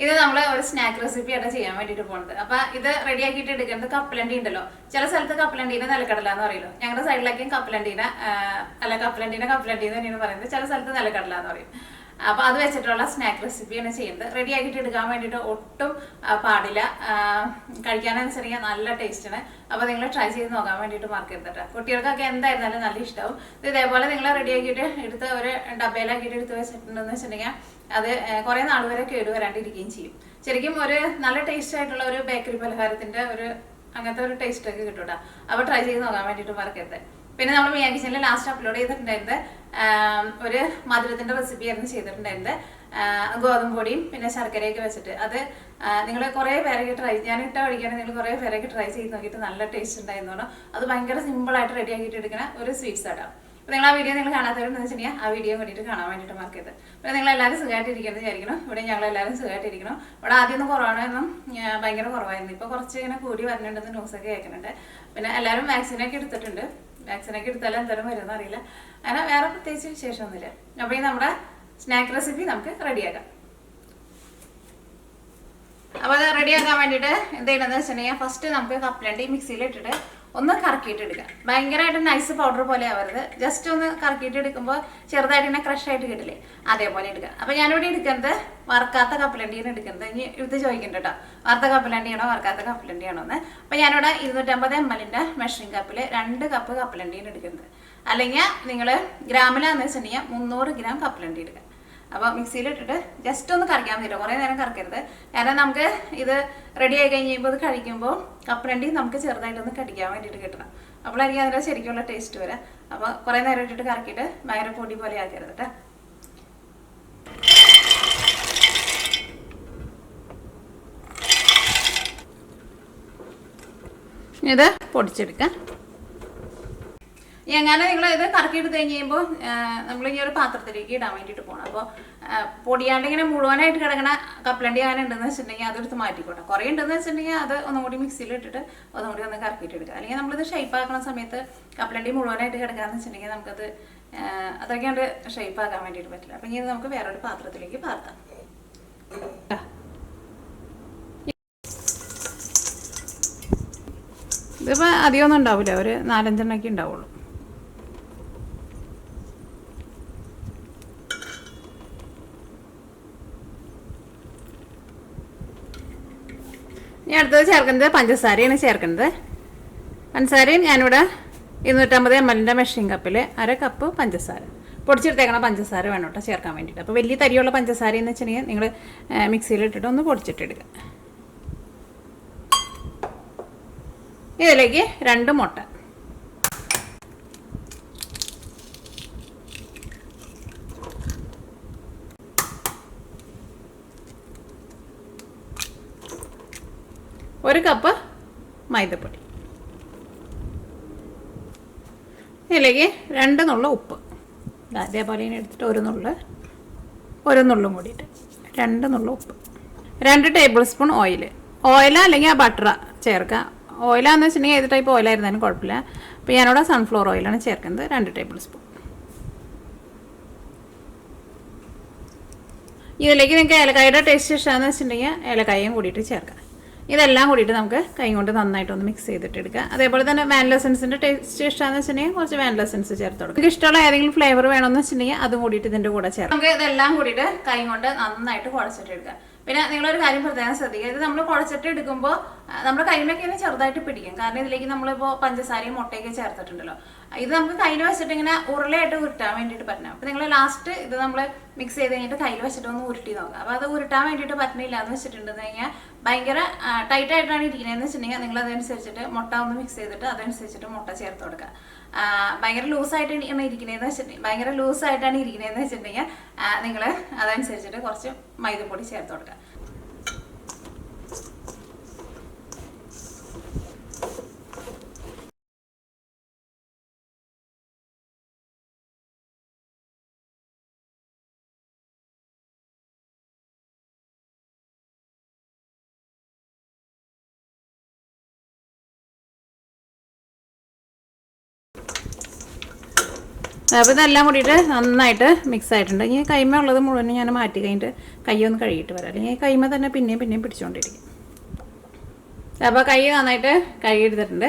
ഇത് നമ്മൾ ഒരു സ്നാക്ക് റെസിപ്പി ആയിട്ട് ചെയ്യാൻ വേണ്ടിയിട്ട് പോകുന്നത്. അപ്പൊ ഇത് റെഡി ആക്കിയിട്ട് എടുക്കുന്നത് കപ്പലണ്ടി ഉണ്ടല്ലോ. ചില സ്ഥലത്ത് കപ്പലണ്ടീനെ നിലക്കടല എന്ന് പറയുമല്ലോ. ഞങ്ങളുടെ സൈഡിലേക്കും കപ്പലണ്ടീനെ കപ്പലണ്ടീനെ തന്നെയാണ് പറയുന്നത്. ചില സ്ഥലത്ത് നിലക്കടല എന്ന് പറയും. അപ്പൊ അത് വെച്ചിട്ടുള്ള സ്നാക്ക് റെസിപ്പിയാണ് ചെയ്യുന്നത്. റെഡി ആക്കിയിട്ട് എടുക്കാൻ വേണ്ടിയിട്ട് ഒട്ടും പാടില്ല. കഴിക്കാനനുസരിച്ച് നല്ല ടേസ്റ്റാണ്. അപ്പൊ നിങ്ങൾ ട്രൈ ചെയ്ത് നോക്കാൻ വേണ്ടിയിട്ട് മറക്കരുത് കേട്ടോ. കുട്ടികൾക്കൊക്കെ എന്തായിരുന്നാലും നല്ല ഇഷ്ടമാവും. ഇതേപോലെ നിങ്ങൾ റെഡി ആക്കിയിട്ട് എടുത്ത് ഒരു ഡബയിലാക്കിയിട്ട് എടുത്ത് വെച്ചിട്ടുണ്ടെന്ന് വെച്ചിട്ടുണ്ടെങ്കിൽ അത് കുറെ നാൾ വരെ കേടുവരാണ്ടിരിക്കുകയും ചെയ്യും. ശരിക്കും ഒരു നല്ല ടേസ്റ്റ് ആയിട്ടുള്ള ഒരു ബേക്കറി പലഹാരത്തിന്റെ ഒരു അങ്ങനത്തെ ഒരു ടേസ്റ്റ് ഒക്കെ കിട്ടും കേട്ടോ. അപ്പൊ ട്രൈ ചെയ്ത് നോക്കാൻ വേണ്ടിയിട്ട് മറക്കരുത്. പിന്നെ നമ്മൾ മിയാ കിച്ചണിൽ ലാസ്റ്റ് അപ്ലോഡ് ചെയ്തിട്ടുണ്ടായിരുന്നത് ഒരു മധുരത്തിന്റെ റെസിപ്പി ആയിരുന്നു ചെയ്തിട്ടുണ്ടായിരുന്നത്. ഗോതമ്പ് പൊടിയും പിന്നെ ശർക്കരയൊക്കെ വെച്ചിട്ട് അത് നിങ്ങൾ കുറേ പേരൊക്കെ ഞാൻ ഇട്ട കഴിക്കുകയാണെങ്കിൽ നിങ്ങൾ കുറേ പേരൊക്കെ ട്രൈ ചെയ്ത് നോക്കിയിട്ട് നല്ല ടേസ്റ്റ് ഉണ്ടായിരുന്നു. അത് ഭയങ്കര സിമ്പിളായിട്ട് റെഡി ആക്കിയിട്ട് എടുക്കുന്ന ഒരു സ്വീറ്റ്സ് ആട്ടോ. അപ്പോൾ നിങ്ങൾ ആ വീഡിയോ നിങ്ങൾ കാണാത്തവരെന്ന് വെച്ചിട്ടുണ്ടെങ്കിൽ ആ വീഡിയോ വേണ്ടിയിട്ട് കാണാൻ വേണ്ടിയിട്ട് മറക്കരുത്. അപ്പോൾ നിങ്ങൾ എല്ലാവരും സുഖമായിട്ടിരിക്കുന്നത് വിചാരിക്കണം. ഇവിടെ ഞങ്ങളെല്ലാവരും സുഖമായിട്ടിരിക്കണം. ഇവിടെ ആദ്യമൊന്നും കുറവാണെന്നും ഭയങ്കര കുറവായിരുന്നു. ഇപ്പോൾ കുറച്ച് ഇങ്ങനെ കൂടി വരുന്നുണ്ടെന്ന് ന്യൂസൊക്കെ കേൾക്കുന്നുണ്ട്. പിന്നെ എല്ലാവരും വാക്സിനൊക്കെ എടുത്തിട്ടുണ്ട്. വാക്സിനൊക്കെ എടുത്താലും എന്തായാലും വരുമെന്ന് അറിയില്ല. അങ്ങനെ വേറെ പ്രത്യേകിച്ച് വിശേഷമൊന്നുമില്ല. അപ്പോൾ ഈ നമ്മുടെ സ്നാക്ക് റെസിപ്പി നമുക്ക് റെഡിയാക്കാം. അപ്പോൾ അത് റെഡിയാക്കാൻ വേണ്ടിയിട്ട് എന്ത് ചെയ്യണമെന്ന് വെച്ചിട്ടുണ്ടെങ്കിൽ ഫസ്റ്റ് നമുക്ക് കപ്പലണ്ടി മിക്സിയിൽ ഇട്ടിട്ട് ഒന്ന് കറക്കിയിട്ട് എടുക്കാം. ഭയങ്കരമായിട്ട് നൈസ് പൗഡർ പോലെ ആവരുത്. ജസ്റ്റ് ഒന്ന് കറക്കിയിട്ട് എടുക്കുമ്പോൾ ചെറുതായിട്ട് ഇങ്ങനെ ക്രഷ് ആയിട്ട് കിട്ടില്ലേ, അതേപോലെ എടുക്കുക. അപ്പോൾ ഞാനിവിടെ എടുക്കുന്നത് വറുക്കാത്ത കപ്പലണ്ടിയാണ് എടുക്കുന്നത്. ഇനി ഇത് ചോദിക്കണ്ട കേട്ടോ, വറുത്ത കപ്പലണ്ടിയാണോ വറുക്കാത്ത കപ്പലണ്ടിയാണോ എന്ന്. അപ്പോൾ ഞാനിവിടെ 250 ml മെഷറിംഗ് കപ്പിൽ 2 കപ്പ് കപ്പലണ്ടിയാണ് എടുക്കുന്നത്. അല്ലെങ്കിൽ നിങ്ങൾ ഗ്രാമിലാന്ന് വെച്ചിട്ടുണ്ടെങ്കിൽ 300 ഗ്രാം കപ്പലണ്ടി എടുക്കുക. അപ്പോൾ മിക്സിയിലിട്ടിട്ട് ജസ്റ്റ് ഒന്ന് കറക്കാൻ പറ്റില്ല, കുറേ നേരം കറക്കരുത്. കാരണം നമുക്ക് ഇത് റെഡി ആയി കഴിയുമ്പോൾ ഇത് കഴിക്കുമ്പോൾ കപ്പലണ്ടി നമുക്ക് ചെറുതായിട്ടൊന്ന് കടിക്കാൻ വേണ്ടിയിട്ട് കിട്ടണം. അപ്പോഴായിരിക്കും അതിൻ്റെ ശരിക്കുള്ള ടേസ്റ്റ് വരാം. അപ്പോൾ കുറേ നേരം ഇട്ടിട്ട് കറക്കിയിട്ട് ഭയങ്കര പൊടി പോലെ ആക്കരുത് കേട്ടോ. ഇത് പൊടിച്ചെടുക്കാം. എങ്ങനെ നിങ്ങൾ ഇത് കറക്കിയെടുത്ത് കഴിഞ്ഞ് കഴിയുമ്പോൾ നമ്മളിങ്ങനെ ഒരു പാത്രത്തിലേക്ക് ഇടാൻ വേണ്ടിയിട്ട് പോകണം. അപ്പോൾ പൊടിയാണ്ട് ഇങ്ങനെ മുഴുവനായിട്ട് കിടക്കണ കപ്പലണ്ടി അങ്ങനെ ഉണ്ടെന്ന് വെച്ചിട്ടുണ്ടെങ്കിൽ അതെടുത്ത് മാറ്റിക്കോട്ടെ. കുറേ ഉണ്ടെന്ന് വെച്ചിട്ടുണ്ടെങ്കിൽ അത് ഒന്നും കൂടി മിക്സിയിൽ ഇട്ടിട്ട് ഒന്നും കൂടി ഒന്ന് കറക്കിയിട്ട് എടുക്കുക. അല്ലെങ്കിൽ നമ്മളിത് ഷേപ്പ് ആക്കുന്ന സമയത്ത് കപ്പലണ്ടി മുഴുവനായിട്ട് കിടക്കാന്ന് വെച്ചിട്ടുണ്ടെങ്കിൽ നമുക്കത് അതൊക്കെയാണ്ട് ഷേപ്പ് ആക്കാൻ വേണ്ടിയിട്ട് പറ്റില്ല. അപ്പം ഇനി നമുക്ക് വേറൊരു പാത്രത്തിലേക്ക് പാർത്താം. ഇതിപ്പോൾ അധികമൊന്നും ഉണ്ടാവില്ല, ഒരു 4-5 എണ്ണമൊക്കെ ഉണ്ടാവുള്ളൂ. ഇനി അടുത്തത് ചേർക്കുന്നത് പഞ്ചസാരയാണ് ചേർക്കുന്നത്. പഞ്ചസാരയും ഞാനിവിടെ 250 ml മെഷറിംഗ് കപ്പിൽ 1/2 കപ്പ് പഞ്ചസാര പൊടിച്ചെടുത്തേക്കണം. പഞ്ചസാര വേണം കേട്ടോ ചേർക്കാൻ വേണ്ടിയിട്ട്. അപ്പോൾ വലിയ തരിയുള്ള പഞ്ചസാര എന്ന് വെച്ചിട്ടുണ്ടെങ്കിൽ നിങ്ങൾ മിക്സിയിലിട്ടിട്ട് ഒന്ന് പൊടിച്ചിട്ടെടുക്കുക. ഇതിലേക്ക് 2 മുട്ട, ഒരു കപ്പ് മൈദപ്പൊടി, ഇതിലേക്ക് 2 നുള്ള ഉപ്പ്, അതേപോലെ എടുത്തിട്ട് ഒരു നുള്ളും കൂടിയിട്ട് 2 നുള്ള ഉപ്പ്, 2 ടേബിൾ സ്പൂൺ ഓയിൽ അല്ലെങ്കിൽ ആ ബട്ടർ ചേർക്കുക. ഓയിലാന്ന് വെച്ചിട്ടുണ്ടെങ്കിൽ ഏത് ടൈപ്പ് ഓയിലായിരുന്നാലും കുഴപ്പമില്ല. അപ്പോൾ ഞാനിവിടെ സൺഫ്ലവർ ഓയിലാണ് ചേർക്കുന്നത്, 2 ടേബിൾ സ്പൂൺ. ഇതിലേക്ക് നിങ്ങൾക്ക് ഏലക്കായുടെ ടേസ്റ്റ് ഇഷ്ടമാണെന്ന് വെച്ചിട്ടുണ്ടെങ്കിൽ ഏലക്കായും കൂടിയിട്ട് ചേർക്കാം. ഇതെല്ലാം കൂടിയിട്ട് നമുക്ക് കൈ കൊണ്ട് നന്നായിട്ടൊന്ന് മിക്സ് ചെയ്തിട്ട് എടുക്കുക. അതേപോലെ തന്നെ വാനില എസൻസിൻ്റെ ടേസ്റ്റ് ഇഷ്ടമാണെന്ന് വെച്ചിട്ടുണ്ടെങ്കിൽ കുറച്ച് വാനില എസൻസ് ചേർത്ത് കൊടുക്കുക. നിങ്ങൾക്ക് ഇഷ്ടമുള്ള ഏതെങ്കിലും ഫ്ലേവർ വേണമെന്ന് വെച്ചിട്ടുണ്ടെങ്കിൽ അതും കൂടിയിട്ട് ഇതിൻ്റെ കൂടെ ചേർക്കാം. നമുക്ക് ഇതെല്ലാം കൂടിയിട്ട് കൈ കൊണ്ട് നന്നായിട്ട് കുഴച്ചിട്ട് എടുക്കുക. പിന്നെ നിങ്ങളൊരു കാര്യം പ്രത്യേകം ശ്രദ്ധിക്കുക, ഇത് നമ്മൾ കുഴച്ചിട്ട് എടുക്കുമ്പോൾ നമ്മുടെ കയ്യിലൊക്കെ ചെറുതായിട്ട് പിടിക്കും. കാരണം ഇതിലേക്ക് നമ്മളിപ്പോൾ പഞ്ചസാരയും മുട്ടയൊക്കെ ചേർത്തിട്ടുണ്ടല്ലോ. ഇത് നമുക്ക് കയ്യിൽ വെച്ചിട്ട് ഇങ്ങനെ ഉരുളയായിട്ട് ഉരുട്ടാൻ വേണ്ടിയിട്ട് പറ്റണം. അപ്പോൾ നിങ്ങൾ ലാസ്റ്റ് ഇത് നമ്മൾ മിക്സ് ചെയ്ത് കഴിഞ്ഞിട്ട് കയ്യിൽ വെച്ചിട്ട് ഒന്ന് ഉരുട്ടി നോക്കുക. അപ്പോൾ അത് ഉരുട്ടാൻ വേണ്ടിയിട്ട് പറ്റണില്ല എന്ന് വെച്ചിട്ടുണ്ടെന്ന് കഴിഞ്ഞാൽ ഭയങ്കര ടൈറ്റായിട്ടാണ് ഇരിക്കുന്നതെന്ന് വെച്ചിട്ടുണ്ടെങ്കിൽ നിങ്ങൾ അതനുസരിച്ചിട്ട് മുട്ട ഒന്ന് മിക്സ് ചെയ്തിട്ട് അതനുസരിച്ചിട്ട് മുട്ട ചേർത്ത് കൊടുക്കുക. ഭയങ്കര ലൂസായിട്ടാണ് ഇരിക്കുന്നതെന്ന് വെച്ചിട്ടുണ്ടെങ്കിൽ നിങ്ങൾ അതനുസരിച്ചിട്ട് കുറച്ച് മൈദപ്പൊടി ചേർത്ത് കൊടുക്കുക. അപ്പോൾ ഇതെല്ലാം കൂടിയിട്ട് നന്നായിട്ട് മിക്സ് ആയിട്ടുണ്ട്. ഇനി കൈമ ഉള്ളത് മുഴുവൻ ഞാൻ മാറ്റി കഴിഞ്ഞിട്ട് കൈ ഒന്ന് കഴുകിയിട്ട് വരാം, അല്ലെങ്കിൽ കൈമ തന്നെ പിന്നെയും പിടിച്ചുകൊണ്ടിരിക്കും. അപ്പോൾ കൈ നന്നായിട്ട് കഴുകിയെടുത്തിട്ടുണ്ട്.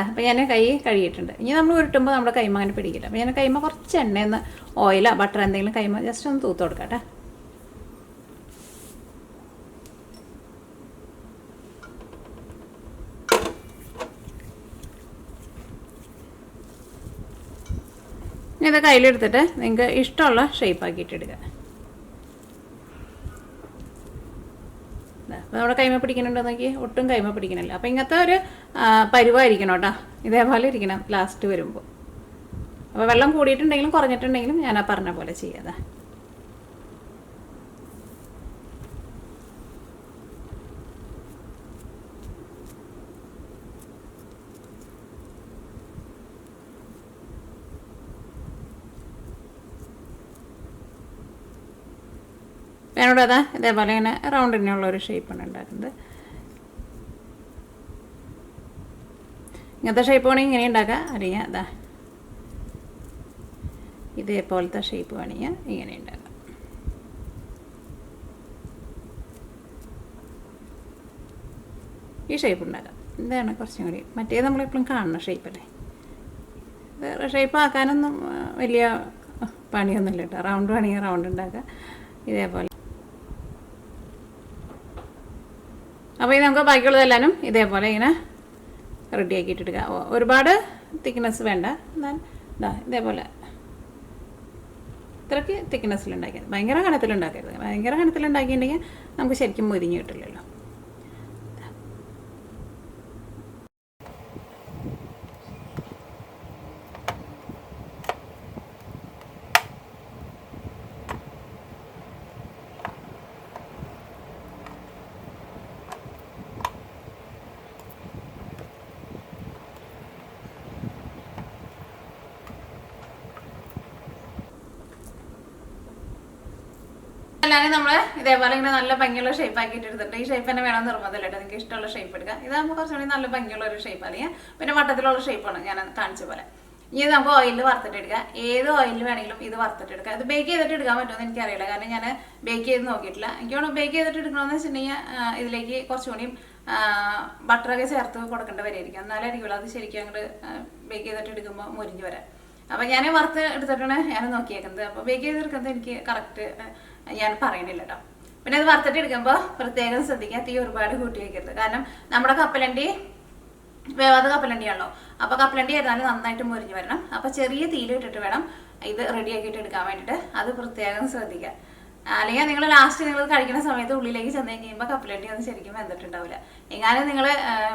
അപ്പോൾ ഞാൻ കൈ കഴുകിയിട്ടുണ്ട്. ഇനി നമ്മൾ ഉരുട്ടുമ്പോൾ നമ്മുടെ കൈമ അങ്ങനെ പിടിക്കില്ല. അപ്പോൾ ഞാൻ കൈമ കുറച്ച് എണ്ണയെന്ന് ഓയിലോ ബട്ടർ എന്തെങ്കിലും കൈമ ജസ്റ്റ് ഒന്ന് തൂത്ത് കൊടുക്കട്ടെ. ഇനി ഇത് കയ്യിലെടുത്തിട്ട് നിങ്ങൾക്ക് ഇഷ്ടമുള്ള ഷേപ്പ് ആക്കിയിട്ട് അപ്പോൾ നമ്മുടെ കൈമ പിടിക്കുന്നുണ്ടോ നോക്കി, ഒട്ടും കൈമ പിടിക്കണില്ല. അപ്പോൾ ഇങ്ങനത്തെ ഒരു പരുവായിരിക്കണം കേട്ടോ, ഇതേപോലെ ഇരിക്കണം ലാസ്റ്റ് വരുമ്പോൾ. അപ്പോൾ വെള്ളം കൂടിയിട്ടുണ്ടെങ്കിലും കുറഞ്ഞിട്ടുണ്ടെങ്കിലും ഞാൻ ആ പറഞ്ഞ പോലെ ചെയ്യാതെ. ഞാനിവിടെ അതാ ഇതേപോലെ ഇങ്ങനെ റൗണ്ടിനുള്ളൊരു ഷേപ്പാണ് ഉണ്ടാക്കുന്നത്. ഇങ്ങനത്തെ ഷേപ്പ് വേണമെങ്കിൽ ഇങ്ങനെ ഉണ്ടാക്കാം, അല്ലെങ്കിൽ അതാ ഇതേപോലത്തെ ഷേപ്പ് വേണമെങ്കിൽ ഇങ്ങനെ ഉണ്ടാക്കാം. ഈ ഷേപ്പ് ഉണ്ടാക്കാം. ഇതാണ് കുറച്ചും കൂടി, മറ്റേത് നമ്മളെപ്പോഴും കാണുന്ന ഷേപ്പല്ലേ. ഇത് ഷേപ്പ് ആക്കാനൊന്നും വലിയ പണിയൊന്നുമില്ല കേട്ടോ. റൗണ്ട് വേണമെങ്കിൽ റൗണ്ട് ഉണ്ടാക്കാം ഇതേപോലെ. അപ്പോൾ ഇത് നമുക്ക് ബാക്കിയുള്ളതെല്ലാനും ഇതേപോലെ ഇങ്ങനെ റെഡിയാക്കിയിട്ട് എടുക്കുക. ഒരുപാട് തിക്നെസ് വേണ്ട, എന്നാൽ ഇതേപോലെ ഇത്രയ്ക്ക് തിക്നെസ്സിലുണ്ടാക്കിയത്. ഭയങ്കര കനത്തിലുണ്ടാക്കരുത്. ഭയങ്കര കനത്തിലുണ്ടാക്കിയിട്ടുണ്ടെങ്കിൽ നമുക്ക് ശരിക്കും മുരിഞ്ഞ് കിട്ടില്ലല്ലോ. എല്ലാവരും നമ്മൾ ഇതേപോലെ ഇങ്ങനെ നല്ല ഭംഗിയുള്ള ഷേപ്പ് ആക്കിയിട്ട് എടുത്തിട്ട്, ഈ ഷേപ്പ് തന്നെ വേണമെന്ന് നിർബന്ധമില്ല കേട്ടോ, നിങ്ങൾക്ക് ഇഷ്ടമുള്ള ഷേപ്പ് എടുക്കുക. ഇതാകുമ്പോൾ കുറച്ചുകൂടി നല്ല ഭംഗിയുള്ള ഒരു ഷേപ്പ്, അല്ലെങ്കിൽ പിന്നെ വട്ടത്തിലുള്ള ഷേപ്പാണ് ഞാൻ കാണിച്ച പോലെ. ഇനി നമുക്ക് ഓയിലിൽ വറുത്തിട്ട് എടുക്കാം. ഏത് ഓയിലിൽ വേണമെങ്കിലും ഇത് വറുത്തിട്ട് എടുക്കാം. ഇത് ബേക്ക് ചെയ്തിട്ട് എടുക്കാൻ പറ്റുമെന്ന് എനിക്കറിയില്ല, കാരണം ഞാൻ ബേക്ക് ചെയ്ത് നോക്കിയിട്ടില്ല. എനിക്ക് തോന്നുന്നു ബേക്ക് ചെയ്തിട്ട് എടുക്കണമെന്ന് വെച്ചിട്ടുണ്ടെങ്കിൽ ഇതിലേക്ക് കുറച്ചുകൂടിയും ബട്ടറൊക്കെ ചേർത്ത് കൊടുക്കേണ്ട വരെയായിരിക്കും, എന്നാലായിരിക്കുമല്ലോ അത് ശരിക്കും അങ്ങോട്ട് ബേക്ക് ചെയ്തിട്ട് എടുക്കുമ്പോൾ മുരിഞ്ഞ് വരാം. അപ്പം ഞാൻ വറുത്ത് എടുത്തിട്ടാണ് ഞാൻ നോക്കിയേക്കുന്നത്. അപ്പോൾ ബേക്ക് ചെയ്തെടുക്കുന്നത് എനിക്ക് കറക്റ്റ് ഞാൻ പറയണില്ല കേട്ടോ. പിന്നെ അത് വറുത്തിട്ട് എടുക്കുമ്പോൾ പ്രത്യേകം ശ്രദ്ധിക്കുക, തീ ഒരുപാട് കൂട്ടി വയ്ക്കരുത്. കാരണം നമ്മുടെ കപ്പലണ്ടി വേവാതെ കപ്പലണ്ടിയാണല്ലോ. അപ്പോൾ കപ്പലണ്ടി ഏതായാലും നന്നായിട്ട് മുരിഞ്ഞ് വരണം. അപ്പോൾ ചെറിയ തീയിൽ ഇട്ടിട്ട് വേണം ഇത് റെഡിയാക്കിയിട്ട് എടുക്കാൻ വേണ്ടിയിട്ട്, അത് പ്രത്യേകം ശ്രദ്ധിക്കുക. അല്ലെങ്കിൽ നിങ്ങൾ ലാസ്റ്റ് നിങ്ങൾ കഴിക്കുന്ന സമയത്ത് ഉള്ളിലേക്ക് ചെന്ന് കഴിയുമ്പോൾ കപ്പലണ്ടി ഒന്നും ശരിക്കും വെന്തിട്ടുണ്ടാവില്ല. എങ്ങാനും നിങ്ങൾ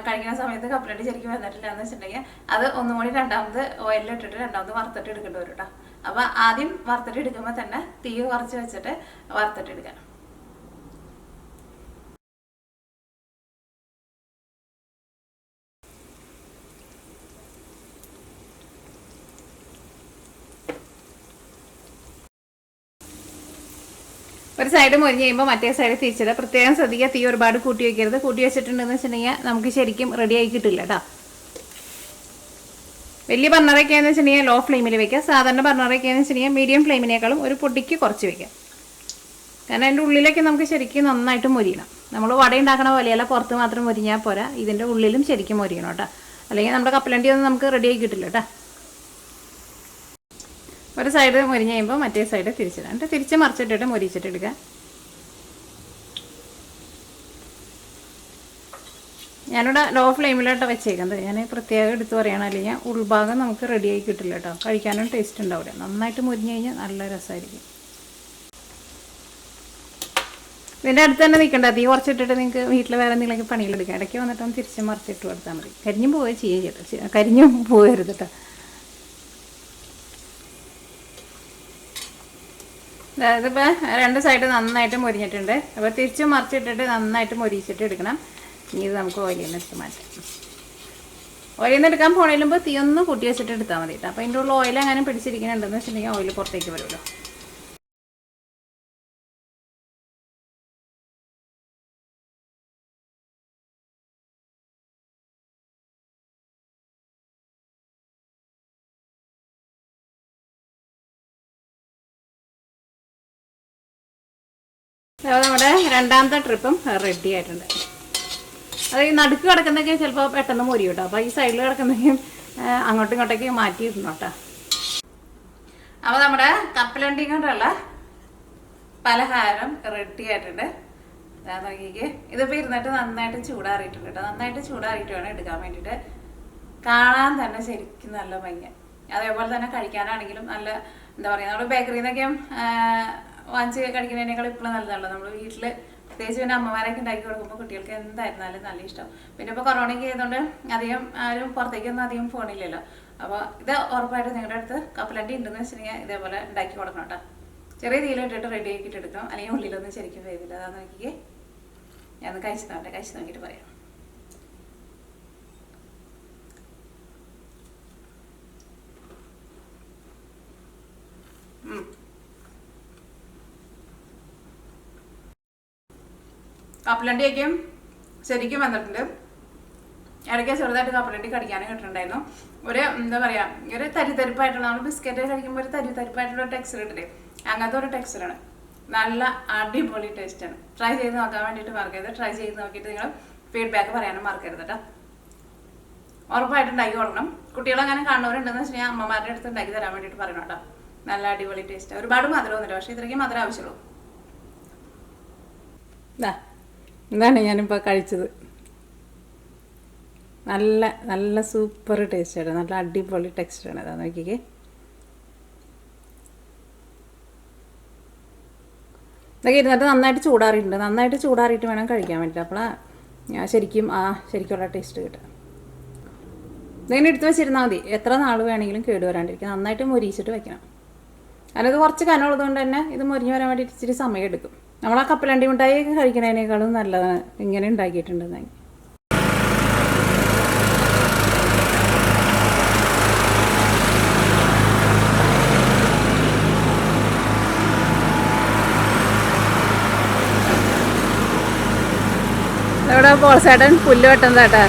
കഴിക്കുന്ന സമയത്ത് കപ്പലണ്ടി ശരിക്കും വെന്തിട്ടില്ല എന്ന് വെച്ചിട്ടുണ്ടെങ്കിൽ അത് ഒന്നും കൂടി രണ്ടാമത് ഓയിലിട്ടിട്ട് രണ്ടാമത് വറുത്തിട്ട് എടുക്കേണ്ടി വരും കേട്ടോ. അപ്പോൾ ആദ്യം വറുത്തിട്ട് എടുക്കുമ്പോൾ തന്നെ തീ കുറച്ച് വെച്ചിട്ട് വറുത്തിട്ട് എടുക്കാം. ഒരു സൈഡ് മുരിഞ്ഞ് കഴിയുമ്പോൾ മറ്റേ സൈഡ് തിരിച്ചിടുക. പ്രത്യേകം ശ്രദ്ധിക്കുക, തീ ഒരുപാട് കൂട്ടി വയ്ക്കരുത്. കൂട്ടി വെച്ചിട്ടുണ്ടെന്ന് വെച്ചിട്ടുണ്ടെങ്കിൽ നമുക്ക് ശരിക്കും റെഡി ആയി കിട്ടില്ല കേട്ടോ. വലിയ ബർണറൊക്കെയാണെന്ന് വെച്ചിട്ടുണ്ടെങ്കിൽ ലോ ഫ്ലെയിമിൽ വെക്കുക. സാധാരണ ബർണറൊക്കെയാണെന്ന് വെച്ചിട്ടുണ്ടെങ്കിൽ മീഡിയം ഫ്ലെയിമിനേക്കാളും ഒരു പൊടിക്ക് കുറച്ച് വെക്കുക. കാരണം അതിൻ്റെ ഉള്ളിലേക്ക് നമുക്ക് ശരിക്കും നന്നായിട്ട് മുരിയണം. നമ്മൾ വട ഉണ്ടാക്കണ പോലെയല്ല പുറത്ത് മാത്രം മുരിഞ്ഞാൽ പോരാ, ഇതിൻ്റെ ഉള്ളിലും ശരിക്കും മുരിയണം കേട്ടോ. അല്ലെങ്കിൽ നമ്മുടെ കപ്പലണ്ടി ഒന്നും നമുക്ക് റെഡി ആയി കിട്ടില്ല കേട്ടോ. ഒരു സൈഡ് മുരിഞ്ഞ് കഴിയുമ്പോൾ മറ്റേ സൈഡ് തിരിച്ചിടാം. എന്നിട്ട് തിരിച്ച് മറിച്ചിട്ടിട്ട് മുരിച്ചിട്ടെടുക്കുക. ഞാനിവിടെ ലോ ഫ്ലെയിമിലോട്ട് വെച്ചേക്കുന്നത്. ഞാൻ പ്രത്യേകം എടുത്ത് പറയണം, അല്ലെങ്കിൽ ഉൾഭാഗം നമുക്ക് റെഡിയായി കിട്ടില്ല കേട്ടോ. കഴിക്കാനും ടേസ്റ്റ് ഉണ്ടാവില്ല. നന്നായിട്ട് മുരിഞ്ഞ് കഴിഞ്ഞാൽ നല്ല രസമായിരിക്കും. ഇതിൻ്റെ അടുത്ത് തന്നെ നിൽക്കണ്ട, തീ കുറച്ചിട്ടിട്ട് നിങ്ങൾക്ക് വീട്ടിൽ വേറെ എന്തെങ്കിലും പണികളെടുക്കാം. ഇടയ്ക്ക് വന്നിട്ടൊന്ന് തിരിച്ച് മറിച്ചിട്ട് കൊടുത്താൽ മതി. കരിഞ്ഞു പോവുകയും ചെയ്യുക കേട്ടോ, കരിഞ്ഞു പോകരുത് കേട്ടോ. ഇതിപ്പോൾ രണ്ട് സൈഡ് നന്നായിട്ട് മുരിഞ്ഞിട്ടുണ്ട്. അപ്പോൾ തിരിച്ച് മറിച്ചിട്ടിട്ട് നന്നായിട്ട് മുരിച്ചിട്ട് എടുക്കണം. ഇനി ഇത് നമുക്ക് ഓയിലിൽ നിന്ന് എടുത്ത് മാറ്റാം. ഓയിലിൽ നിന്ന് എടുക്കാൻ പോണേലുമ്പോൾ തീ ഒന്ന് കൂട്ടി വെച്ചിട്ട് എടുത്താൽ മതി കേട്ടോ. അപ്പോൾ അതിൻ്റെ ഉള്ള ഓയിൽ അങ്ങനെ പിടിച്ചിരിക്കുന്നുണ്ടെന്ന് വെച്ചിട്ടുണ്ടെങ്കിൽ ഓയിൽ പുറത്തേക്ക് വരുമല്ലോ. നമ്മുടെ രണ്ടാമത്തെ ട്രിപ്പും റെഡി ആയിട്ടുണ്ട്. അത് ഈ നടുക്ക് കിടക്കുന്നതൊക്കെ ചിലപ്പോൾ പെട്ടെന്ന് മൊരിയും കേട്ടോ. അപ്പോൾ ഈ സൈഡിൽ കിടക്കുന്നതൊക്കെയും അങ്ങോട്ടും ഇങ്ങോട്ടേക്ക് മാറ്റിയിരുന്നു കേട്ടോ. അപ്പോൾ നമ്മുടെ കപ്പലണ്ടി കൊണ്ടുള്ള പലഹാരം റെഡി ആയിട്ടുണ്ട്. നോക്കിക്ക്, ഇതിപ്പോൾ ഇരുന്നിട്ട് നന്നായിട്ട് ചൂടാറിയിട്ടുണ്ട് കേട്ടോ. നന്നായിട്ട് ചൂടാറിയിട്ട് വേണം എടുക്കാൻ വേണ്ടിയിട്ട്. കാണാൻ തന്നെ ശരിക്കും നല്ല ഭംഗി. അതേപോലെ തന്നെ കഴിക്കാനാണെങ്കിലും നല്ല എന്താ പറയുക, നമ്മൾ ബേക്കറിയിൽ നിന്നൊക്കെ വാങ്ങിച്ച് കഴിക്കുന്നതിനേക്കാൾ ഇപ്പോഴും നല്ലതാണല്ലോ. നമ്മൾ വീട്ടിൽ പ്രത്യേകിച്ച് പിന്നെ അമ്മമാരൊക്കെ ഉണ്ടാക്കി കൊടുക്കുമ്പോൾ കുട്ടികൾക്ക് എന്തായിരുന്നാലും നല്ല ഇഷ്ടം. പിന്നെ ഇപ്പോൾ കൊറോണയ്ക്ക് ചെയ്തുകൊണ്ട് അധികം ആരും പുറത്തേക്കൊന്നും അധികം പോണില്ലല്ലോ. അപ്പോൾ ഇത് ഉറപ്പായിട്ട് നിങ്ങളുടെ അടുത്ത് കപ്പലണ്ടി ഉണ്ടെന്ന് വെച്ചിട്ടുണ്ടെങ്കിൽ ഇതേപോലെ ഉണ്ടാക്കി കൊടുക്കണം കേട്ടോ. ചെറിയ തീയിലിട്ടിട്ട് റെഡി ആക്കിയിട്ട് എടുക്കണം, അല്ലെങ്കിൽ ഉള്ളിലൊന്നും ശരിക്കും വേവില്ല. അതാന്ന് നോക്കിക്കേ, ഞാനൊന്ന് കഴിച്ച് നോക്കിയിട്ട് പറയാം. കപ്പലണ്ടിയൊക്കെയും ശരിക്കും വന്നിട്ടുണ്ട്. ഇടയ്ക്ക് ചെറുതായിട്ട് കപ്പലണ്ടി കടിക്കാനും കിട്ടുന്നുണ്ടായിരുന്നു. ഒരു എന്താ പറയുക, ഒരു തരിപ്പായിട്ടുള്ള, നമ്മൾ ബിസ്ക്കറ്റ് കഴിക്കുമ്പോൾ ഒരു തരിപ്പായിട്ടുള്ള ടെക്സ്ചർ ഇട്ടില്ലേ, അങ്ങനത്തെ ഒരു ടെക്സ്ചറാണ്. നല്ല അടിപൊളി ടേസ്റ്റാണ്. ട്രൈ ചെയ്ത് നോക്കാൻ വേണ്ടിയിട്ട് മറക്കരുത്. ട്രൈ ചെയ്ത് നോക്കിയിട്ട് നിങ്ങൾ ഫീഡ്ബാക്ക് പറയാനും മറക്കരുത് കേട്ടോ. ഉറപ്പായിട്ട് ഉണ്ടാക്കി കൊടുക്കണം. കുട്ടികളങ്ങനെ കാണുന്നവരുണ്ടെന്ന് വെച്ച് കഴിഞ്ഞാൽ അമ്മമാരുടെ അടുത്ത് ഉണ്ടാക്കി തരാൻ വേണ്ടിയിട്ട് പറയണം കേട്ടോ. നല്ല അടിപൊളി ടേസ്റ്റ്. ഒരുപാട് മധുരമൊന്നുമില്ല, പക്ഷേ ഇത്രയ്ക്ക് മധുരം ആവശ്യമുള്ളൂ. ഇതാണ് ഞാനിപ്പോൾ കഴിച്ചത്. നല്ല നല്ല സൂപ്പർ ടേസ്റ്റാണ്, നല്ല അടിപൊളി ടെക്സ്റ്റാണ്. അതാ നോക്കിക്കേ. ഇതൊക്കെ ഇരുന്നിട്ട് നന്നായിട്ട് ചൂടാറിയിട്ടുണ്ട്. നന്നായിട്ട് ചൂടാറിയിട്ട് വേണം കഴിക്കാൻ വേണ്ടിയിട്ട്. അപ്പോഴാണ് ശരിക്കുള്ള ടേസ്റ്റ് കിട്ടുക. ഇതിങ്ങനെ എടുത്ത് വെച്ചിരുന്നാൽ മതി, എത്ര നാൾ വേണമെങ്കിലും കേടുവരാണ്ടിരിക്കും. നന്നായിട്ട് മൊരിച്ചിട്ട് വെക്കണം. അതിനത് കുറച്ച് കനമുള്ളതുകൊണ്ട് തന്നെ ഇത് മൊരിഞ്ഞ് വരാൻ വേണ്ടിയിട്ട് ഇച്ചിരി സമയം എടുക്കും. നമ്മൾ ആ കപ്പലണ്ടി മിഠായി കഴിക്കുന്നതിനേക്കാളും നല്ലതാണ് ഇങ്ങനെ ഉണ്ടാക്കിയിട്ടുണ്ടെന്നെങ്കിൽ. ഇവിടെ പോൾസേട്ടൻ പുല്ല് വെട്ടുന്നതാട്ടാ.